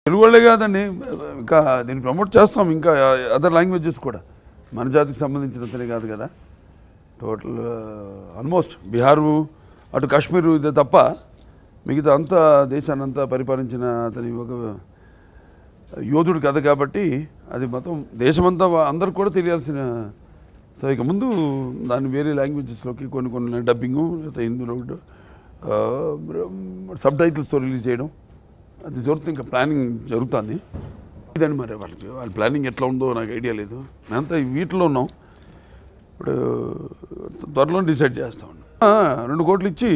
తెలుగు వాళ్ళే కాదండి, ఇంకా దీన్ని ప్రమోట్ చేస్తాం, ఇంకా అదర్ లాంగ్వేజెస్ కూడా. మన జాతికి సంబంధించినంతనే కాదు కదా, టోటల్ ఆల్మోస్ట్ బీహారు అటు కాశ్మీరు ఇదే తప్ప మిగతా అంతా దేశాన్ని అంతా పరిపాలించిన అతని ఒక యోధుడు కథ కాబట్టి అది మొత్తం దేశమంతా అందరికి కూడా తెలియాల్సిన. సో ఇక ముందు దాన్ని వేరే లాంగ్వేజెస్లోకి కొన్ని డబ్బింగు లేకపోతే హిందీలో సబ్ టైటిల్స్తో రిలీజ్ చేయడం అది జరుగుతుంది. ఇంకా ప్లానింగ్ జరుగుతుంది. ఇదండి మరి వాళ్ళ ప్లానింగ్ ఎట్లా ఉందో నాకు ఐడియా లేదు. మేమంతా వీటిలో ఉన్నాం. ఇప్పుడు త్వరలో డిసైడ్ చేస్తా ఉన్నాం. 2 కోట్లు ఇచ్చి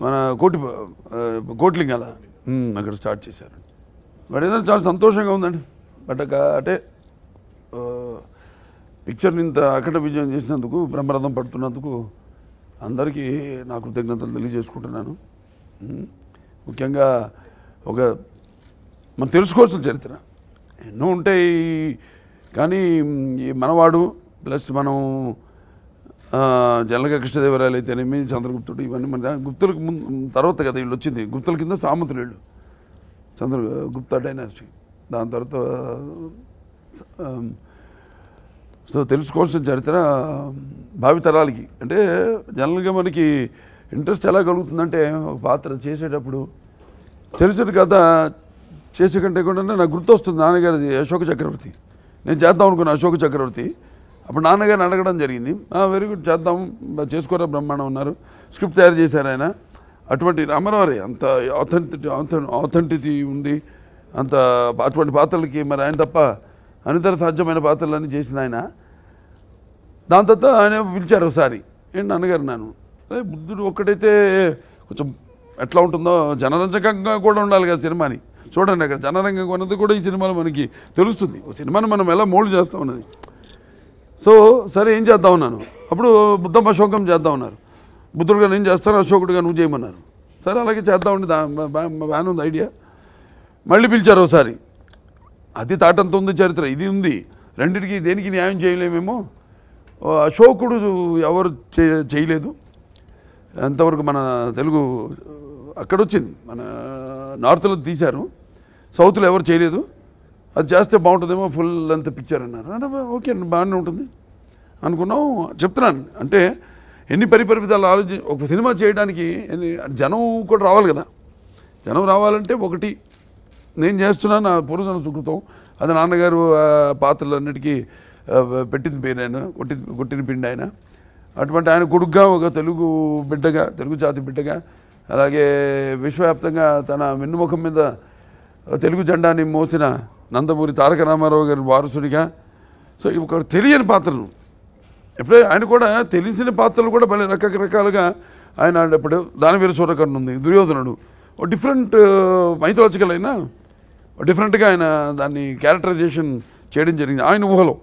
మన కోట్లింగాల అక్కడ స్టార్ట్ చేశారు. బట్ ఏదైనా చాలా సంతోషంగా ఉందండి. బట్ అంటే పిక్చర్ని ఇంత అక్కడ విజయం చేసినందుకు, బ్రహ్మరథం పడుతున్నందుకు అందరికీ నా కృతజ్ఞతలు తెలియజేసుకుంటున్నాను. ముఖ్యంగా మనం తెలుసుకోవాల్సిన చరిత్ర ఎన్నో ఉంటాయి, కానీ ఈ మనవాడు ప్లస్ మనం జనరల్గా కృష్ణదేవరాయలు అయితేనేమి, చంద్రగుప్తుడు, ఇవన్నీ మన గుప్తులకు తర్వాత కదా వీళ్ళు వచ్చింది. గుప్తుల కింద సామంతులు వీళ్ళు, చంద్రగుప్త డైనాసిటీ. దాని తర్వాత సో తెలుసుకోవాల్సిన చరిత్ర భావితరాలకి. అంటే జనరల్గా మనకి ఇంట్రెస్ట్ ఎలా కలుగుతుందంటే ఒక పాత్ర చేసేటప్పుడు తెలిసిన కథ చేసే కంటే కూడా నాకు గుర్తొస్తుంది నాన్నగారిది అశోక చక్రవర్తి. నేను చేద్దాం అనుకున్నా అశోక చక్రవర్తి. అప్పుడు నాన్నగారిని అడగడం జరిగింది. వెరీ గుడ్, చేద్దాం, చేసుకోరా బ్రహ్మాండం ఉన్నారు. స్క్రిప్ట్ తయారు చేశారు ఆయన. అటువంటి రామారావు అంత ఆథెంటిటీ ఉంది, అంత అటువంటి పాత్రలకి మరి ఆయన తప్ప అనితర సాధ్యమైన పాత్రలన్నీ చేసిన ఆయన. దాని తర్వాత ఆయన పిలిచారు ఒకసారి, ఏంటి నాన్నగారు నాను బుద్ధుడు ఒక్కటైతే కొంచెం ఎట్లా ఉంటుందో జనరంజకంగా కూడా ఉండాలి కదా సినిమాని. చూడండి అక్కడ జనరంగంగా ఉన్నది కూడా ఈ సినిమాలో మనకి తెలుస్తుంది. ఓ సినిమాని మనం ఎలా మోల్డ్ చేస్తాం అన్నది. సో సరే ఏం చేద్దాం అన్నాను. అప్పుడు బుద్ధం అశోకం చేద్దాం ఉన్నారు. బుద్ధుడుగా నేను చేస్తాను, అశోకుడుగా నువ్వు చేయమన్నారు. సరే అలాగే చేద్దామండి, బాగానే ఉంది ఐడియా. మళ్ళీ పిలిచారు ఒకసారి. అది తాటంత ఉంది చరిత్ర, ఇది ఉంది. రెండింటికి దేనికి న్యాయం చేయలేమేమో. అశోకుడు ఎవరు చేయలేదు అంతవరకు. మన తెలుగు అక్కడ వచ్చింది, మన నార్త్లో తీశారు, సౌత్లో ఎవరు చేయలేదు. అది చేస్తే బాగుంటుందేమో, ఫుల్ లెంత్ పిక్చర్ అన్నారు. అంటే ఓకే బాగానే ఉంటుంది అనుకున్నాం. చెప్తున్నాను అంటే ఎన్ని పరిపరిమితాలు ఒక సినిమా చేయడానికి జనం కూడా రావాలి కదా. జనం రావాలంటే ఒకటి నేను చేస్తున్నాను నా పూర్వజన సుకృతం. అది నాన్నగారు పాత్రలన్నిటికీ పెట్టిన పేరు ఆయన, కొట్టిన పిండి ఆయన. అటువంటి ఆయన కొడుకుగా ఒక తెలుగు బిడ్డగా, తెలుగు జాతి బిడ్డగా, అలాగే విశ్వవ్యాప్తంగా తన వెన్నుముఖం మీద తెలుగు జెండాని మోసిన నందమూరి తారక రామారావు గారి వారసుడిగా. సో ఒక తెలియని పాత్రను ఎప్పుడే ఆయన కూడా తెలిసిన పాత్రలు కూడా భలే రకరకాలుగా ఆయన. ఇప్పుడు దానవీర సూరకర్ణ ఉంది, దుర్యోధనుడు, ఒక డిఫరెంట్ మైథలాజికల్ అయినా డిఫరెంట్గా ఆయన దాన్ని క్యారెక్టరైజేషన్ చేయడం జరిగింది. ఆయన ఊహలో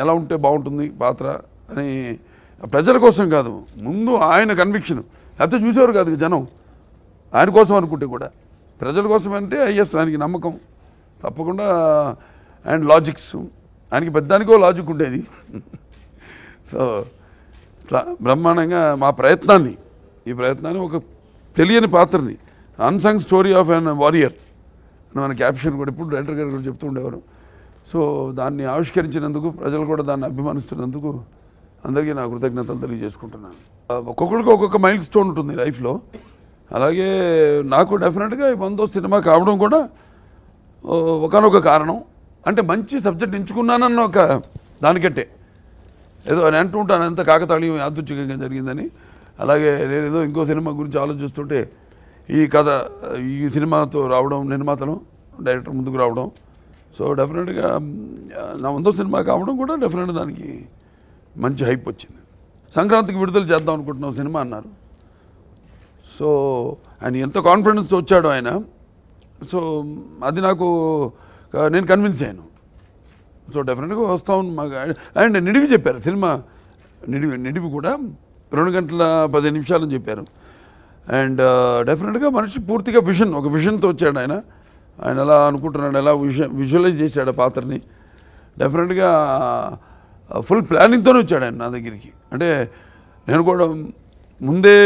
ఎలా ఉంటే బాగుంటుంది పాత్ర అని, ప్రజల కోసం కాదు, ముందు ఆయన కన్విక్షన్. లేకపోతే చూసేవారు కాదు జనం ఆయన కోసం అనుకుంటే కూడా, ప్రజల కోసం అంటే అయ్యస్ ఆయనకి నమ్మకం తప్పకుండా. అండ్ లాజిక్స్ ఆయనకి పెద్దానికో లాజిక్ ఉండేది. సో ఇట్లా బ్రహ్మాండంగా మా ఈ ప్రయత్నాన్ని ఒక తెలియని పాత్రని, unsung story of an warrior అని మన క్యాప్షన్ కూడా ఇప్పుడు డైరెక్టర్ గారు కూడా చెప్తూ ఉండేవారు. సో దాన్ని ఆవిష్కరించినందుకు, ప్రజలు కూడా దాన్ని అభిమానిస్తున్నందుకు అందరికీ నా కృతజ్ఞతలు తెలియజేసుకుంటున్నాను. ఒక్కొక్కరికి ఒక్కొక్క మైల్ స్టోన్ ఉంటుంది లైఫ్లో. అలాగే నాకు డెఫినెట్గా ఈ 100వ సినిమా కావడం కూడా ఒకనొక కారణం. అంటే మంచి సబ్జెక్ట్ ఎంచుకున్నానన్న ఒక దానికంటే ఏదో అని అంటూ ఉంటాను, ఎంత కాకతాళీయం యాదృచ్ఛికంగా జరిగిందని. అలాగే నేనేదో ఇంకో సినిమా గురించి ఆలోచిస్తుంటే ఈ కథ ఈ సినిమాతో రావడం, నిర్మాతలు డైరెక్టర్ ముందుకు రావడం. సో డెఫినెట్గా నా 100వ సినిమా కావడం కూడా డెఫినెట్గా దానికి మంచి హైప్ వచ్చింది. సంక్రాంతికి విడుదల చేద్దాం అనుకుంటున్నాం సినిమా అన్నారు. సో ఆయన ఎంత కాన్ఫిడెన్స్తో వచ్చాడో ఆయన. సో అది నాకు నేను కన్విన్స్ అయ్యాను. సో డెఫినెట్గా వస్తాం మాకు. అండ్ నిడివి చెప్పారు, సినిమా నిడివి కూడా 2 గంటల 15 నిమిషాలని చెప్పారు. అండ్ డెఫినెట్గా మనిషి పూర్తిగా ఒక విజన్తో వచ్చాడు ఆయన. ఆయన ఎలా అనుకుంటున్నాడు, ఎలా విజువలైజ్ చేశాడు ఆ పాత్రని. డెఫినెట్గా ఫుల్ ప్లానింగ్తోనే వచ్చాడు ఆయన నా దగ్గరికి. అంటే నేను కూడా ముందే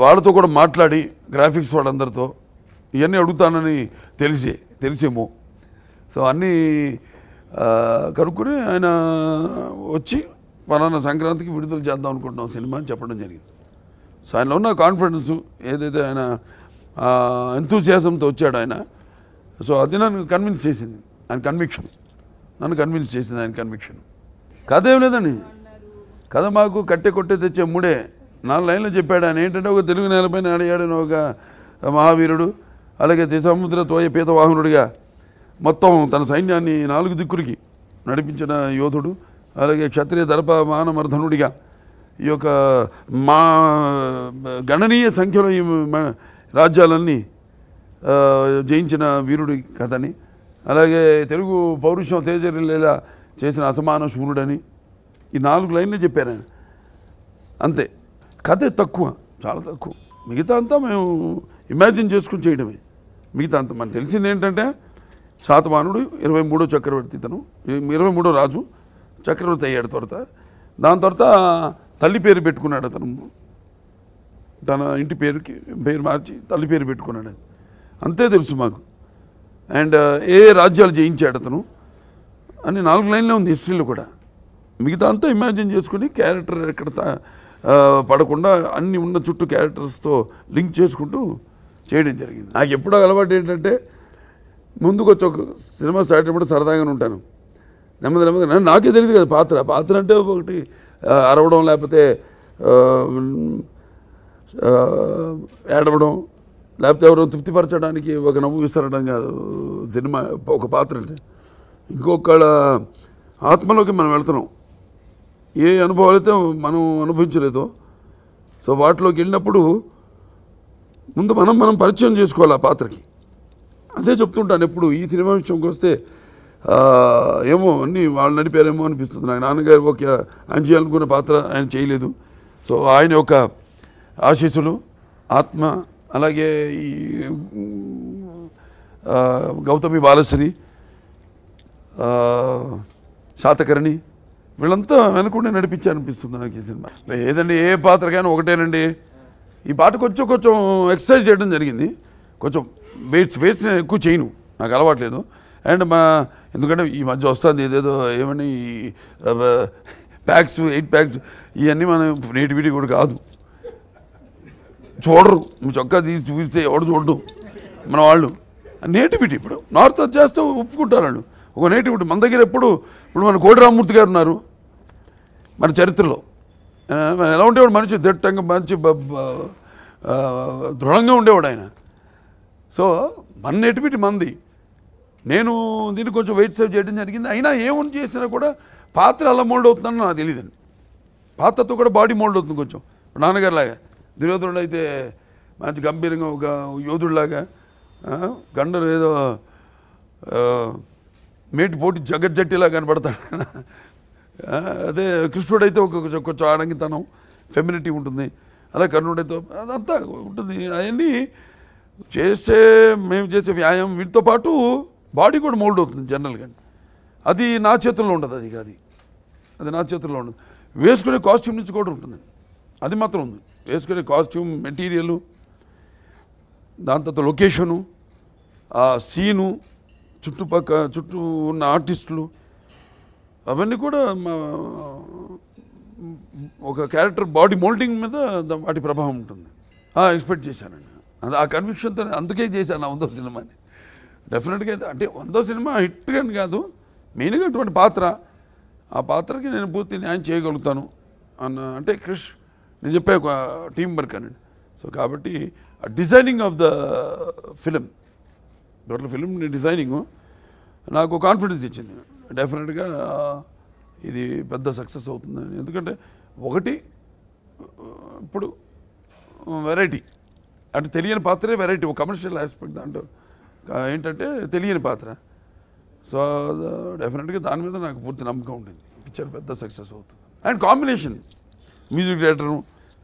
వాళ్ళతో కూడా మాట్లాడి, గ్రాఫిక్స్ వాళ్ళందరితో ఇవన్నీ అడుగుతానని తెలిసేమో. సో అన్నీ కనుక్కొని ఆయన వచ్చి పలానా సంక్రాంతికి విడుదల చేద్దాం అనుకుంటున్నాం సినిమా అని చెప్పడం జరిగింది. సో ఆయనలో ఉన్న కాన్ఫిడెన్స్ ఏదైతే ఆయన ఎంతూజియాజంతో వచ్చాడు ఆయన. సో అది నన్ను కన్విన్స్ చేసింది, ఆయన కన్విక్షన్ నన్ను కన్విన్స్ చేసింది, ఆయన కన్విక్షన్. కథ ఏం లేదండి, కథ మాకు కట్టె కొట్టే తెచ్చే 3 4 లైన్లు చెప్పాడు ఆయన. ఏంటంటే ఒక తెలుగు నేలపైన అడిగాడని ఒక మహావీరుడు, అలాగే సముద్ర తోయ పీతవాహనుడిగా మొత్తం తన సైన్యాన్ని 4 దిక్కులకి నడిపించిన యోధుడు, అలాగే క్షత్రియ దర్ప మానమర్ధనుడిగా ఈ యొక్క గణనీయ సంఖ్యలో ఈ రాజ్యాలన్నీ జయించిన వీరుడి కథని, అలాగే తెలుగు పౌరుషం తేజరిల్లేలా చేసిన అసమాన శూరుడని ఈ 4 లైన్లు చెప్పారు ఆయన. అంతే, కథ తక్కువ, చాలా తక్కువ. మిగతా అంతా మేము ఇమాజిన్ చేసుకుని చేయడమే. మిగతా అంతా మనకు తెలిసింది ఏంటంటే శాతవాహనుడు 23వ చక్రవర్తి, తను 23వ రాజు చక్రవర్తి అయ్యాడు. దాని తర్వాత తల్లి పేరు పెట్టుకున్నాడు అతను, తన ఇంటి పేరు మార్చి తల్లి పేరు పెట్టుకున్నాడు. అంతే తెలుసు మాకు. అండ్ ఏ రాజ్యాలు జయించాడు అతను అని 4 లైన్లే ఉంది హిస్టరీలో కూడా. మిగతా అంతా ఇమాజిన్ చేసుకుని క్యారెక్టర్ ఎక్కడ పడకుండా అన్ని ఉన్న చుట్టూ క్యారెక్టర్స్తో లింక్ చేసుకుంటూ చేయడం జరిగింది. నాకు ఎప్పుడో అలవాటు ఏంటంటే ముందుకు వచ్చి ఒక సినిమా స్టార్ట్ అయినప్పుడు సరదాగానే ఉంటాను. నెమ్మదిగా నాకే తెలియదు కదా పాత్ర అంటే ఒకటి అరవడం, లేకపోతే ఏడవడం, లేకపోతే ఎవరో తృప్తిపరచడానికి ఒక నవ్వు విసరడం కాదు సినిమా. ఒక పాత్ర అంటే ఇంకొకళ్ళ ఆత్మలోకి మనం వెళ్తున్నాం. ఏ అనుభవాలు అయితే మనం అనుభవించలేదో సో వాటిలోకి వెళ్ళినప్పుడు ముందు మనం పరిచయం చేసుకోవాలి ఆ పాత్రకి. అదే చెప్తుంటాను ఎప్పుడు. ఈ సినిమా విషయంకి వస్తే ఏమో అన్నీ వాళ్ళు నడిపారేమో అనిపిస్తుంది నాకు. నాన్నగారు ఆయన చేయాలనుకున్న పాత్ర ఆయన చేయలేదు. సో ఆయన యొక్క ఆశీస్సులు, ఆత్మ, అలాగే ఈ గౌతమి బాలశ్రీ, శాతకర్ణి వీళ్ళంతా వెనకుండా నడిపించారనిపిస్తుంది నాకు ఈ సినిమా. ఏదండి ఏ పాత్రకైనా ఒకటేనండి. ఈ పాట కొంచెం ఎక్సర్సైజ్ చేయడం జరిగింది. కొంచెం వెయిట్స్ నేను ఎక్కువ చేయను, నాకు అలవాట్లేదు. అండ్ ఎందుకంటే ఈ మధ్య వస్తుంది ఏదేదో ఏమని ప్యాక్స్ 8 ప్యాక్స్ ఇవన్నీ మన నేటివిటీ కూడా కాదు. చూడరు, నువ్వు చొక్కా తీసి చూపిస్తే ఎవడు చూడడం మన వాళ్ళు. నేటివిటీ ఇప్పుడు నార్త్ చేస్తే ఒప్పుకుంటారు వాళ్ళు. ఒక నేటివిటీ మన దగ్గర ఇప్పుడు మన కోడి రామమూర్తి గారు ఉన్నారు మన చరిత్రలో. ఎలా ఉండేవాడు మనిషి, దట్టంగా మంచి దృఢంగా ఉండేవాడు ఆయన. సో మన నేటివిటీ మంది. నేను దీన్ని కొంచెం వెయిట్ సేవ్ చేయడం జరిగింది. అయినా ఏమని చేసినా కూడా పాత్ర అలా మోల్డ్ అవుతుందని నాకు తెలియదండి. పాత్రతో కూడా బాడీ మోల్డ్ అవుతుంది కొంచెం. నాన్నగారు లాగా దుర్యోధనుడు అయితే మంచి గంభీరంగా ఒక యోధుడిలాగా, గండరు ఏదో మేటి పోటీ జగజ్జట్టిలా కనపడతాడు. అదే కృష్ణుడైతే కొంచెం ఆడంగితనం, ఫెమినిటీ ఉంటుంది. అలా కర్ణుడైతే అదంతా ఉంటుంది. అవన్నీ మేము చేసే వ్యాయామం వీటితో పాటు బాడీ కూడా మోల్డ్ అవుతుంది జనరల్గా. అది నా చేతుల్లో ఉండదు. అది నా చేతుల్లో ఉండదు. వేసుకునే కాస్ట్యూమ్ నుంచి కూడా ఉంటుంది, అది మాత్రం ఉంది. వేసుకునే కాస్ట్యూమ్, మెటీరియల్, దాని తర్వాత లొకేషను, ఆ సీను, చుట్టూ ఉన్న ఆర్టిస్టులు, అవన్నీ కూడా ఒక క్యారెక్టర్ బాడీ మోల్డింగ్ మీద వాటి ప్రభావం ఉంటుంది. ఎక్స్పెక్ట్ చేశానండి. ఆ కన్విక్షన్తో అందుకే చేశాను నా 100వ సినిమాని. డెఫినెట్గా అయితే అంటే 100వ సినిమా హిట్ అని కాదు, మెయిన్గా అటువంటి పాత్ర, ఆ పాత్రకి నేను పూర్తి న్యాయం చేయగలుగుతాను అంటే క్రిష్ నేను చెప్పే ఒక టీం వర్క్ అనండి. సో కాబట్టి designing of the film, total film designing నాకు కాన్ఫిడెన్స్ ఇచ్చింది. డెఫినెట్గా ఇది పెద్ద సక్సెస్ అవుతుందని. ఎందుకంటే ఒకటి ఇప్పుడు వెరైటీ అంటే తెలియని పాత్రే వెరైటీ, ఒక కమర్షియల్ ఆస్పెక్ట్ దాంట్లో ఏంటంటే తెలియని పాత్ర. సో డెఫినెట్గా దాని మీద నాకు పూర్తి నమ్మకం ఉండింది. పిక్చర్ పెద్ద సక్సెస్ అవుతుంది. అండ్ కాంబినేషన్, మ్యూజిక్ డైరెక్టరు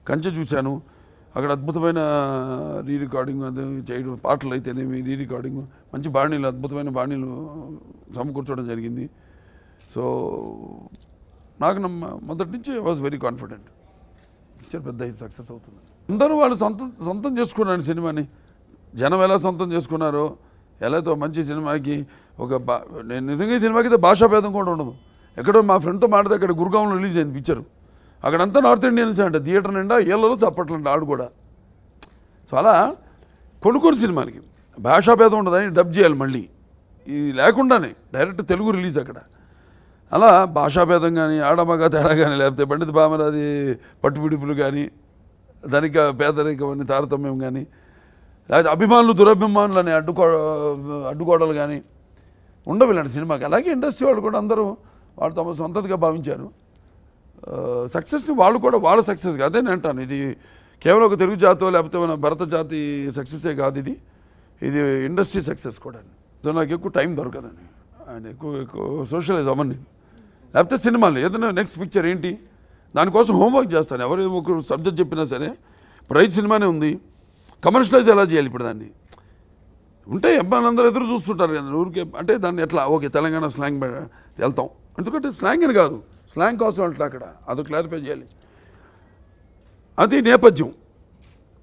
కంచె చూశాను, అక్కడ అద్భుతమైన రికార్డింగ్ అది చేయడం, పాటలు అయితేనేమి రికార్డింగ్, మంచి బాణీలు, అద్భుతమైన బాణీలు సమకూర్చడం జరిగింది. సో నాకు మొదటి నుంచి వాజ్ వెరీ కాన్ఫిడెంట్ పిక్చర్ పెద్ద సక్సెస్ అవుతుంది. అందరూ వాళ్ళు సొంతం చేసుకున్నాను సినిమాని. జనం ఎలా సొంతం చేసుకున్నారో, ఎలా మంచి సినిమాకి నేను నిజంగా ఈ సినిమాకి అయితే భాషా భేదం కూడా ఉండదు. ఎక్కడో మా ఫ్రెండ్తో మాట్లాడితే అక్కడ గురుగాంలో రిలీజ్ అయింది పిక్చరు. అక్కడంతా నార్త్ ఇండియన్సే అంట, థియేటర్ నిండా ఏళ్ళలో చప్పట్లండి ఆడు కూడా. సో అలా కొన్ని సినిమాలకి భాషా భేదం ఉండదని డబ్ చేయాలి మళ్ళీ, ఇది లేకుండానే డైరెక్ట్ తెలుగు రిలీజ్ అక్కడ. అలా భాషాభేదం కానీ, ఆడమగ తేడా కానీ, లేకపోతే పండిత బామరాది పట్టుపిడుపులు కానీ, ధనిక పేదరికం అని తారతమ్యం కానీ, లేకపోతే అభిమానులు దురభిమానులు అని అడ్డుకోవడాలు కానీ ఉండవు ఇలాంటి సినిమాకి. అలాగే ఇండస్ట్రీ వాళ్ళు కూడా అందరూ వాళ్ళు తమ సొంతగా భావించారు. సక్సెస్ని వాళ్ళు కూడా వాళ్ళ సక్సెస్గా, అదే నేను అంటాను, ఇది కేవలం ఒక తెలుగు జాతో లేకపోతే మన భరత జాతి సక్సెస్సే కాదు, ఇది ఇండస్ట్రీ సక్సెస్ కూడా. సో నాకు ఎక్కువ టైం దొరకదండి, ఆయన ఎక్కువ సోషలైజ్ అవ్వను, లేకపోతే సినిమాలు ఏదైనా నెక్స్ట్ పిక్చర్ ఏంటి దానికోసం హోంవర్క్ చేస్తాను. ఎవరు ఒక సబ్జెక్ట్ చెప్పినా సరే, ఇప్పుడు 5 సినిమానే ఉంది, కమర్షియలైజ్ ఎలా చేయాలి ఇప్పుడు దాన్ని, ఉంటాయి అబ్బాయిలు అందరూ ఎదురు చూస్తుంటారు కదా ఊరికే, అంటే దాన్ని ఎట్లా ఓకే తెలంగాణ స్లాంగ్ వెళ్తాం, ఎందుకంటే స్లాంగ్ అని కాదు, స్లాంగ్ కోసం అట్లా అక్కడ అది క్లారిఫై చేయాలి. అది నేపథ్యం,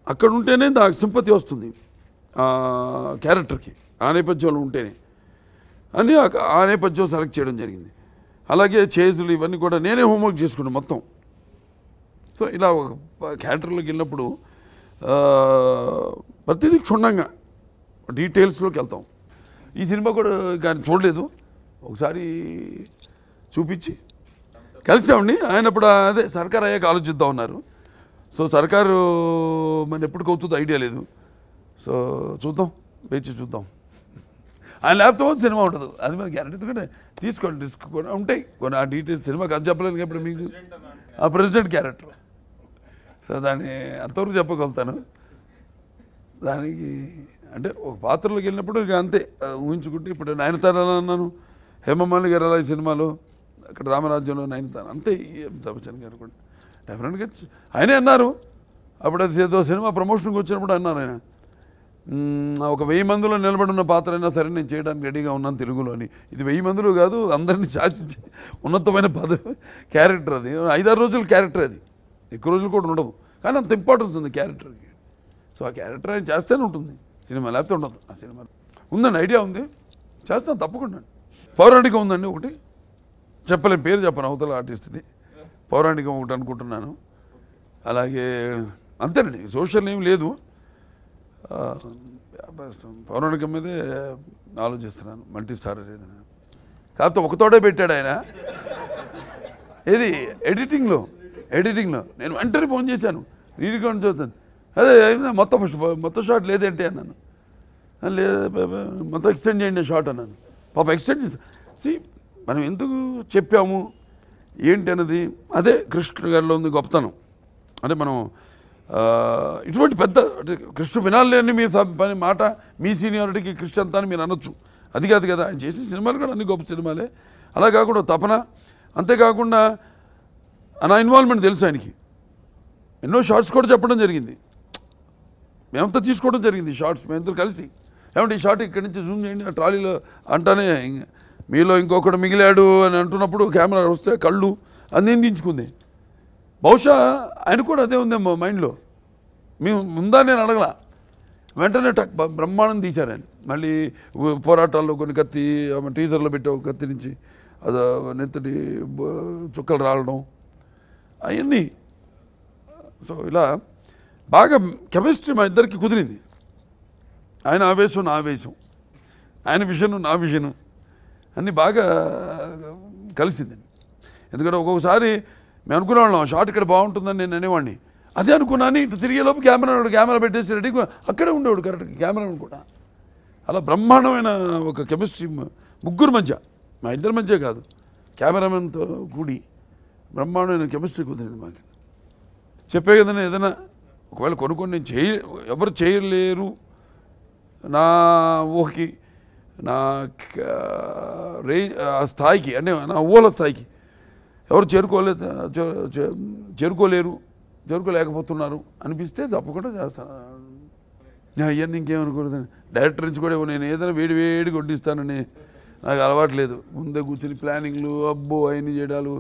అక్కడ ఉంటేనే దానికి సింపతి వస్తుంది క్యారెక్టర్కి, ఆ నేపథ్యంలో ఉంటేనే అని ఆ నేపథ్యం సెలెక్ట్ చేయడం జరిగింది. అలాగే చేజులు ఇవన్నీ కూడా నేనే హోంవర్క్ చేసుకున్నాను మొత్తం. సో ఇలా ఒక క్యారెక్టర్లోకి వెళ్ళినప్పుడు ప్రతిదీ క్షుణ్ణంగా డీటెయిల్స్లోకి వెళ్తాం. ఈ సినిమా కూడా కానీ చూడలేదు, ఒకసారి చూపించి కలిసామండి. ఆయన ఇప్పుడు అదే సర్కారు అయ్యాక ఆలోచిద్దాం ఉన్నారు. సో సర్కారు మన ఎప్పటికి అవుతుందో ఐడియా లేదు. సో చూద్దాం, వేచి చూద్దాం. ఆయన లేకపోతే సినిమా ఉండదు, అది మన గ్యారెంటీ. ఎందుకంటే తీసుకోండి రిస్క్ కూడా ఉంటాయి కొన్ని, ఆ డీటెయిల్స్ సినిమాకి అది చెప్పలేను ఇప్పుడు మీకు. ఆ ప్రెసిడెంట్ క్యారెక్టర్, సో దాన్ని అంతవరకు చెప్పగలుగుతాను. దానికి అంటే ఒక పాత్రలోకి వెళ్ళినప్పుడు ఇక అంతే ఊహించుకుంటే, ఇప్పుడు నయనతార అన్నాను, హేమమాలిని గారు అలా ఈ సినిమాలో, అక్కడ రామరాజ్యంలో నయనతార అంతే, అమితాబ్ బచ్చన్ గారు కూడా డెఫినెట్గా ఆయనే అన్నారు. అప్పుడు అది ఏదో సినిమా ప్రమోషన్కి వచ్చినప్పుడు అన్నారు ఆయన, ఒక 1000 మందిలో నిలబడి ఉన్న పాత్ర అయినా సరే నేను చేయడానికి రెడీగా ఉన్నాను తెలుగులో అని. ఇది 1000 మందిలో కాదు, అందరినీ శాసించి ఉన్నతమైన క్యారెక్టర్ అది. 5-6 రోజుల క్యారెక్టర్ అది, ఎక్కువ రోజులు కూడా ఉండదు, కానీ అంత ఇంపార్టెన్స్ ఉంది క్యారెక్టర్కి. సో ఆ క్యారెక్టర్ ఆయన చేస్తేనే ఉంటుంది సినిమా, లేకపోతే ఉండదు. ఆ సినిమా ఉందండి, ఐడియా ఉంది, చేస్తాను తప్పకుండా. పౌరాణికం ఉందండి ఒకటి, చెప్పలేం పేరు చెప్పను, అవతల ఆర్టిస్ట్ది. పౌరాణికం ఒకటి అనుకుంటున్నాను. అలాగే అంతేనండి, సోషల్ ఏం లేదు, పౌరాణికం మీదే ఆలోచిస్తున్నాను. మల్టీ స్టార్ ఏదైనా, కాకపోతే ఒకతోడే పెట్టాడు ఆయన. ఏది ఎడిటింగ్లో నేను వెంటనే ఫోన్ చేశాను, రీరికార్డ్ చూస్తాను. అదే మొత్తం షాట్ లేదేంటి అన్నాను. లేదు మొత్తం ఎక్స్టెండ్ చేయండి షాట్ అన్నాను. పాప ఎక్స్టెండ్ చేసి మనం ఎందుకు చెప్పాము ఏంటి అన్నది, అదే కృష్ణ గారిలో ఉంది గొప్పతనం. అంటే మనం ఇటువంటి పెద్ద అంటే కృష్ణ వినాలి అని మీ పని మాట, మీ సీనియారిటీకి కృష్ణ అంతా అని మీరు అనొచ్చు, అది కాదు కదా. ఆయన చేసే సినిమాలు కూడా అన్ని గొప్ప సినిమాలే. అలా కాకుండా తపన, అంతేకాకుండా నా ఇన్వాల్వ్మెంట్ తెలుసు ఆయనకి. ఎన్నో షార్ట్స్ కూడా చెప్పడం జరిగింది, మేమంతా తీసుకోవడం జరిగింది షార్ట్స్, మేమంతా కలిసి. ఏమంటే ఈ షార్ట్ ఇక్కడి నుంచి జూమ్ చేయండి, ఆ ట్రాలీలో అంటానే మీలో ఇంకొకడు మిగిలాడు అని అంటున్నప్పుడు కెమెరా వస్తే కళ్ళు అన్నీ దించుకుంది. బహుశా ఆయన కూడా అదే ఉందేమో మైండ్లో. మేము ఉందా నేను అడగల, వెంటనే బ్రహ్మాండం తీశారు ఆయన. మళ్ళీ పోరాటాల్లో కొన్ని కత్తి టీజర్లో పెట్టే ఒక కత్తి నుంచి అది నెత్తటి చుక్కలు రావడం అవన్నీ. సో ఇలా బాగా కెమిస్ట్రీ మా ఇద్దరికి కుదిరింది. ఆయన ఆవేశం నా ఆవేశం, ఆయన విజన్ నా విజను అన్నీ బాగా కలిసిందండి. ఎందుకంటే ఒక్కొక్కసారి మేము అనుకునేవాళ్ళం షార్ట్ ఇక్కడ బాగుంటుందని నేను అనేవాడిని, అదే అనుకున్నాను. ఇటు తిరిగేలోపు కెమెరా పెట్టేసి రెడీ అక్కడే ఉండేవాడు కరెక్ట్గా కెమెరా కూడా. అలా బ్రహ్మాండమైన ఒక కెమిస్ట్రీ ముగ్గురు మధ్య, మా ఇద్దరి మధ్య కాదు, కెమెరామెన్తో కూడి బ్రహ్మాండమైన కెమిస్ట్రీ కుదిరింది మాకు. చెప్పే కదండి, ఏదైనా ఒకవేళ కొన్ని ఎవరు చేయలేరు నా ఊహకి, నా స్థాయికి, అంటే నా ఊహల స్థాయికి ఎవరు చేరుకోలేకపోతున్నారు అనిపిస్తే తప్పకుండా చేస్తాను. అవన్నీ ఇంకేమనుకోలేదండి. డైరెక్టర్ నుంచి కూడా నేను ఏదైనా వేడిగా వడ్డిస్తానని నాకు అలవాట్లేదు. ముందే కూర్చొని ప్లానింగ్లు అబ్బో అవన్నీ చేయడాలు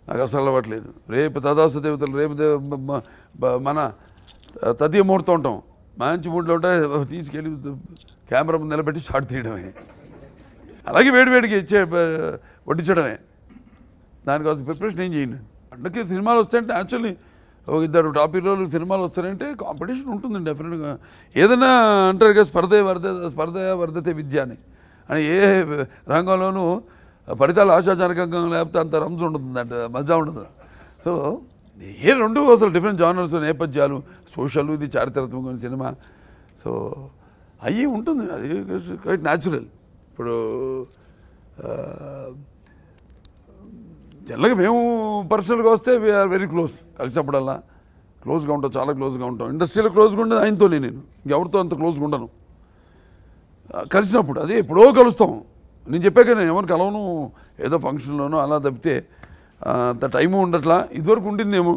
నాకు అసలు అలవాట్లేదు. రేపు తదాసు దేవతలు, రేపు మన తదియ ముహూర్తం ఉంటాం, మంచి మూడ్లో ఉంటే తీసుకెళ్ళి కెమెరా ముందు నిలబెట్టి షాట్ తీయడమే, అలాగే వేడివేడికి వడ్డించడమే. దానికోసం ప్రిపరేషన్ ఏం చేయండి. పండగకి సినిమాలు వస్తాయంటే యాక్చువల్లీ ఒక ఇద్దరు టాప్ హీరోలు సినిమాలు వస్తారంటే కాంపిటీషన్ ఉంటుంది డెఫినెట్గా. ఏదైనా అంటారు కదా స్పర్ధ వర్ధతే విద్య అని ఏ రంగంలోనూ ఫలితాలు ఆశాజనకంగా లేకపోతే అంత రంజు ఉంటుంది, అంటే మజా ఉండదు. సో ఏ రెండు అసలు డిఫరెంట్ జానర్స్ నేపథ్యాలు, సోషల్, ఇది చారిత్రాత్మకమైన సినిమా. సో అవి ఉంటుంది, అది క్వైట్ న్యాచురల్. ఇప్పుడు జనరల్గా మేము పర్సనల్గా వస్తే వీఆర్ వెరీ క్లోజ్, కలిసినప్పుడల్లా క్లోజ్గా ఉంటాం, చాలా క్లోజ్గా ఉంటాం. ఇండస్ట్రీలో క్లోజ్గా ఉండేది ఆయనతోనే, నేను ఇంకెవరితో అంత క్లోజ్గా ఉండను. కలిసినప్పుడు అదే ఎప్పుడో కలుస్తాం. నేను చెప్పాక నేను ఎవరు కలవను, ఏదో ఫంక్షన్లోనో అలా తప్పితే అంత టైము ఉండట్లా. ఇదివరకు ఉండిందేమో,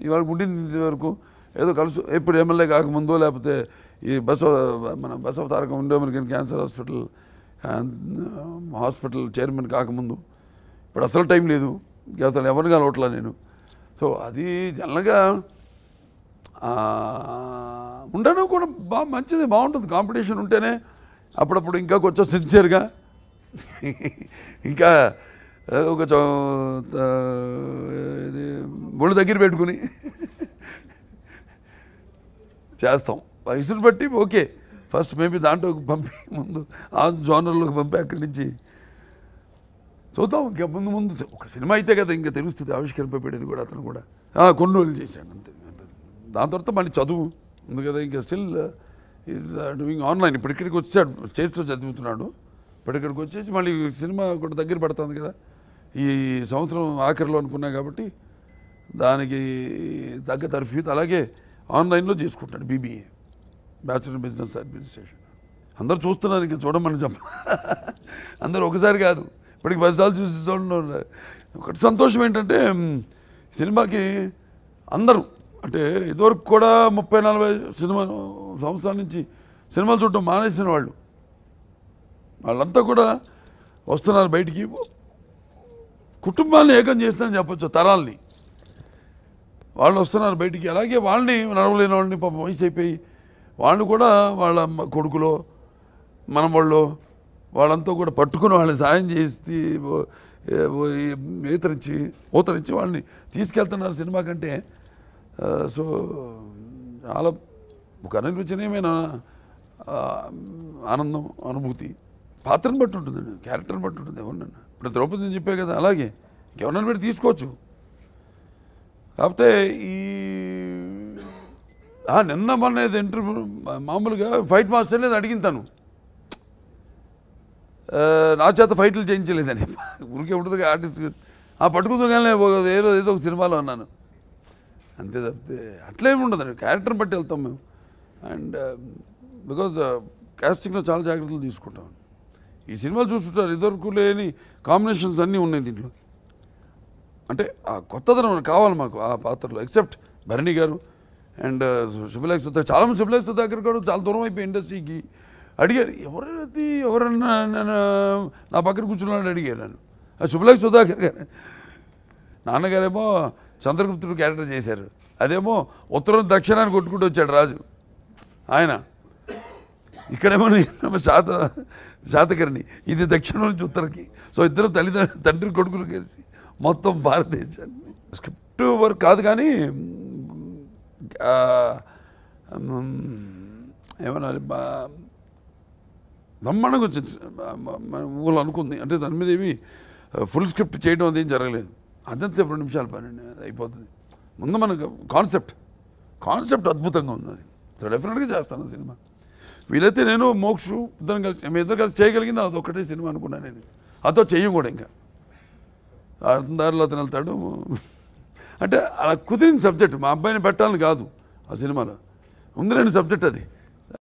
ఇవాళ ఉండింది ఇదివరకు ఏదో కలుసు. ఎప్పుడు ఎమ్మెల్యే కాకముందో లేకపోతే ఈ Basava Tarakam Indo American cancer hospital chairman కాకముందు. ఇప్పుడు అసలు టైం లేదు, అసలు ఎవరిని కలవట్లా నేను. సో అది జనరల్గా ఉండడం కూడా మంచిది, బాగుంటుంది. కాంపిటీషన్ ఉంటేనే అప్పుడప్పుడు ఇంకా కొంచెం సిన్సియర్గా, ఇంకా ఒక ఇది ఒళ్ళు దగ్గర పెట్టుకుని చేస్తాం. వయసును బట్టి ఓకే, ఫస్ట్ మేబీ దాంట్లోకి పంపి ముందు ఆ జోనర్లోకి పంపి అక్కడి నుంచి చూద్దాం. ఇంకా ముందు ఒక సినిమా అయితే కదా ఇంకా తెలుస్తుంది, ఆవిష్కరింపబడేది కూడా. అతను కూడా కొన్ని రోజులు చేశాడు అంతే. దాని తర్వాత మళ్ళీ చదువు ఉంది కదా, ఇంకా స్టిల్ ఈజ్ డూయింగ్ ఆన్లైన్. ఇప్పుడు ఇక్కడికి వచ్చాడు, స్టేజ్లో చదువుతున్నాడు. ఇప్పుడు ఇక్కడికి వచ్చేసి మళ్ళీ సినిమా కూడా దగ్గర పడుతుంది కదా, ఈ సంవత్సరం ఆఖరిలో అనుకున్నా కాబట్టి దానికి తగ్గ తర్ఫీదు అలాగే ఆన్లైన్లో చేసుకుంటాడు. BBA, bachelor in business administration. అందరూ చూస్తున్నారు, ఇంకా చూడమని అందరూ ఒకసారి కాదు, ఇప్పటికి 10 సార్లు చూసి చూడండి. ఒకటి సంతోషం ఏంటంటే సినిమాకి అందరూ, అంటే ఇదివరకు కూడా 30-40 సంవత్సరాల నుంచి సినిమాలు చూడటం మానేసిన వాళ్ళంతా కూడా వస్తున్నారు బయటికి. కుటుంబాన్ని ఏకం చేస్తానని చెప్పొచ్చు, తరాల్ని వాళ్ళు వస్తున్నారు బయటికి. అలాగే వాళ్ళని నడవలేని వాళ్ళని పాపం వయసు అయిపోయి వాళ్ళు కూడా వాళ్ళ కొడుకులో మనవాళ్ళు వాళ్ళంతా కూడా పట్టుకుని వాళ్ళని సాయం చేసి ఊతరించి వాళ్ళని తీసుకెళ్తున్నారు సినిమా కంటే. సో చాలా ఒక అనిర్వచనీయమైన ఆనందం, అనుభూతి. పాత్రను బట్టి ఉంటుందండి, క్యారెక్టర్ని బట్టి ఉంటుంది ఎవరినన్నా. ఇప్పుడు ద్రౌపదిని చెప్పే కదా, అలాగే ఇంకెవరినైనా పెట్టి తీసుకోవచ్చు. కాకపోతే ఈ నిన్న మొన్న ఇంటర్వ్యూ మామూలుగా ఫైట్ మాస్టర్ అనేది అడిగింతాను, నా చేత ఫైట్లు చేయించలేదని. ఊరికే ఉంటుంది ఆర్టిస్ట్ పట్టుకుందాగానే ఏదో ఒక సినిమాలో అన్నాను అంతే తప్పితే అట్లేమి ఉండదండి. క్యారెక్టర్ని బట్టి వెళ్తాం మేము. అండ్ బికాజ్ కాస్టింగ్లో చాలా జాగ్రత్తలు తీసుకుంటాం. ఈ సినిమాలు చూస్తుంటారు, ఇదివరకు లేని కాంబినేషన్స్ అన్నీ ఉన్నాయి దీంట్లో. అంటే ఆ కొత్తదనం కావాలి మాకు ఆ పాత్రలో. ఎక్సెప్ట్ భరణి గారు అండ్ శుభలేఖ సుధాకర్. చాలామంది శుభలేఖ సుధాకర్ కూడా చాలా దూరం అయిపోయి ఇండస్ట్రీకి. అడిగారు ఎవరన్నా నా పక్కన కూర్చున్నాడు అడిగారు నన్ను. శుభలేఖ సుధాకర్ గారు. నాన్నగారేమో చంద్రగుప్తుడు క్యారెక్టర్ చేశారు, అదేమో ఉత్తరం దక్షిణాన్ని కొట్టుకుంటూ వచ్చాడు రాజు ఆయన. ఇక్కడేమో శాతకర్ణి, ఇది దక్షిణం నుంచి ఉత్తరకి. సో ఇద్దరు తండ్రి కొడుకులు కలిసి మొత్తం భారతదేశాన్ని. స్క్రిప్ట్ వర్క్ కాదు కానీ ఏమన్నా బ్రహ్మాండంగా వచ్చింది ఊళ్ళో అనుకుంది. అంటే దాని మీద ఏమి ఫుల్ స్క్రిప్ట్ చేయడం అదేం జరగలేదు. అదంతా 2 నిమిషాల పని అయిపోతుంది. ముందు మనకు కాన్సెప్ట్ అద్భుతంగా ఉంది అది. సో డెఫినెట్గా చేస్తాను సినిమా. వీలైతే నేను మోక్షు ఇద్దరు కలిసి చేయగలిగింది అది ఒకటే సినిమా అనుకున్నాను నేను. అతో చెయ్యం కూడా ఇంకా దారిలో అతను వెళ్తాడు. అంటే అలా కుదిరిన సబ్జెక్ట్, మా అబ్బాయిని పెట్టాలని కాదు ఆ సినిమాలో, ఉందిలేని సబ్జెక్ట్ అది.